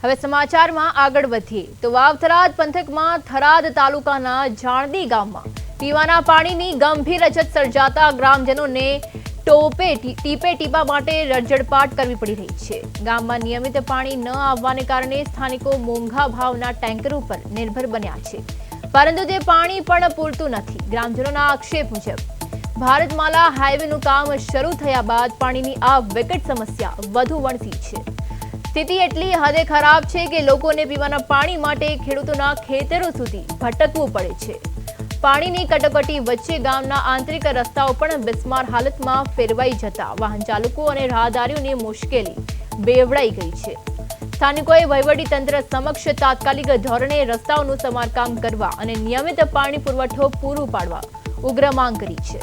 હવે સમાચારમાં આગળ વધીએ તો વાવ-થરાદ પંથકમાં થરાદ તાલુકાના જાણદી ગામમાં પીવાના પાણીની ગંભીર અછત સર્જાતા ગ્રામજનોને ટીપે ટીપા માટે રજડપાટ કરવી પડી રહી છે। ગામમાં નિયમિત પાણી ન આવવાને કારણે સ્થાનિકો મોંઘા ભાવના ટેન્કર ઉપર નિર્ભર બન્યા છે, પરંતુ તે પાણી પણ પૂરતું નથી। ગ્રામજનોના આક્ષેપ મુજબ ભારતમાલા હાઈવેનું કામ શરૂ થયા બાદ પાણીની આ વિકટ સમસ્યા વધુ વણસી છે। સ્થિતિ એટલી હદે ખરાબ છે કે લોકોને પીવાના પાણી માટે ખેડૂતોના ખેતરો સુધી ભટકવું પડે છે। પાણીની કટોકટી વચ્ચે ગામના આંતરિક રસ્તાઓ પણ બિસ્માર હાલતમાં ફેરવાઈ જતા વાહન ચાલકો અને રાહદારીઓને મુશ્કેલી બેવડાઈ ગઈ છે। સ્થાનિકોએ વહીવટી તંત્ર સમક્ષ તાત્કાલિક ધોરણે રસ્તાઓનું સમારકામ કરવા અને નિયમિત પાણી પુરવઠો પૂરો પાડવા ઉગ્ર માંગ કરી છે।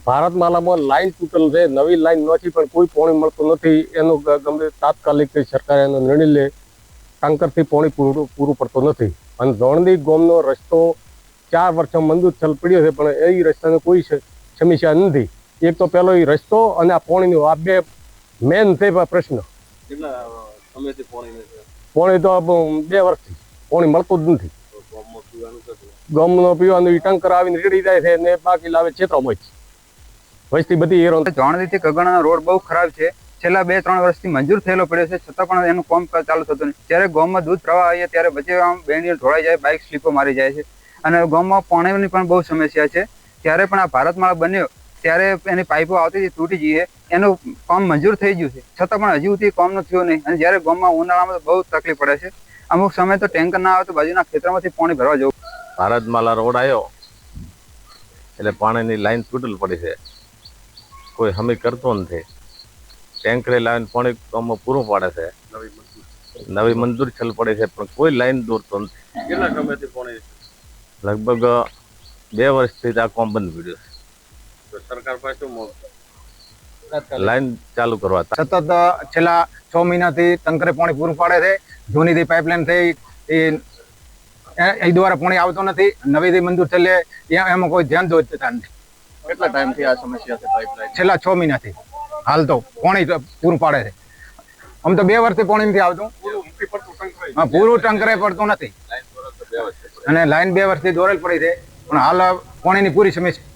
भारतमाला में लाइन तूटल है, नवी लाइन नहीं पण कोई पानी मळतुं नथी। एनो गमे तात्कालिक सरकारे एनो निर्णय ले टैंकर थी पानी पूरुं पड़तुं नथी। अने जोणदी गामनो रस्तो 4 वर्ष मंजूर थल पड्यो छे, पण ए रस्ताने कोई समस्या नथी। एक तो पहेलो ई रस्तो अने आ पाणीनो आ बे मेन छे प्रश्न। કેટલા સમયથી પાણી નથી? पाणी तो 2 वर्षथी पाणी मळतुं ज नथी। ગામમાં પીવાનું કેટલું? गामनो पीवानुं ई टैंकर आवीने रेडी जाय छे ने बाकी लावे क्षेत्रोमां ज वस्ती बधी હેરાન। જાણદીથી કગણાનો રોડ બહુ ખરાબ છે। છેલ્લા 2-3 વર્ષથી મંજૂર થયેલો પડ્યો છે, છતાં પણ એનું કામ ચાલુ થતું નથી। જ્યારે ગામમાં દૂધ પ્રવાહ આવે ત્યારે વચ્ચે આમ બેંડીઓ ઢોળાઈ જાય, બાઇક સ્લીપો મારી જાય છે અને ગામમાં પાણીની પણ બહુ સમસ્યા છે। ત્યારે પણ આ ભારતમાળા બન્યો ત્યારે એની પાઇપો આવતી હતી, તૂટી ગઈ છે। એનું કામ મંજૂર થઈ ગયું છે, છતાં પણ હજુ સુધી કામ થયું નહીં। અને જ્યારે ગામમાં ઉનાળામાં બહુ તકલીફ પડે છે। અમુક સમય તો ટેન્કર ના આવે તો બાજુના ખેતરમાંથી પાણી ભરવા જવું। ભારતમાલા રોડ આવ્યો એટલે પાણીની લાઈન તૂટેલ પડી છે, કોઈ હમી કરતો નથી। ટેન્કરે લાવીને પાણી ગામમાં પૂરું પાડે છે, નવી મંજૂર છલ પડે છે, પણ કોઈ લાઈન દોરતો નથી। કેટલા સમયથી પાણી? લગભગ 2 વર્ષથી આ કામ બંધ પડ્યું છે। સરકાર પાસે લાઈન ચાલુ કરવા સતત છેલ્લા 6 મહિનાથી તંત્રે પાણી પૂરું પાડે છે। જૂનીથી પાઇપલાઇન થઈ એ દ્વારા પાણી આવતો નથી, નવીથી મંજૂર થયેલે એમાં કોઈ ધ્યાન દોરતા નથી। કેટલા ટાઈમથી આ સમસ્યા છે પાઇપલાઇન? છેલ્લા 6 મહિનાથી હાલ તો પાણી પૂરું પાડે છે। આમ તો 2 વર્ષથી પાણી નથી આવતું, પૂરું ટંકરે પડતું નથી અને લાઈન 2 વર્ષથી દોરેલ પડી છે, પણ હાલ પાણીની પૂરી સમસ્યા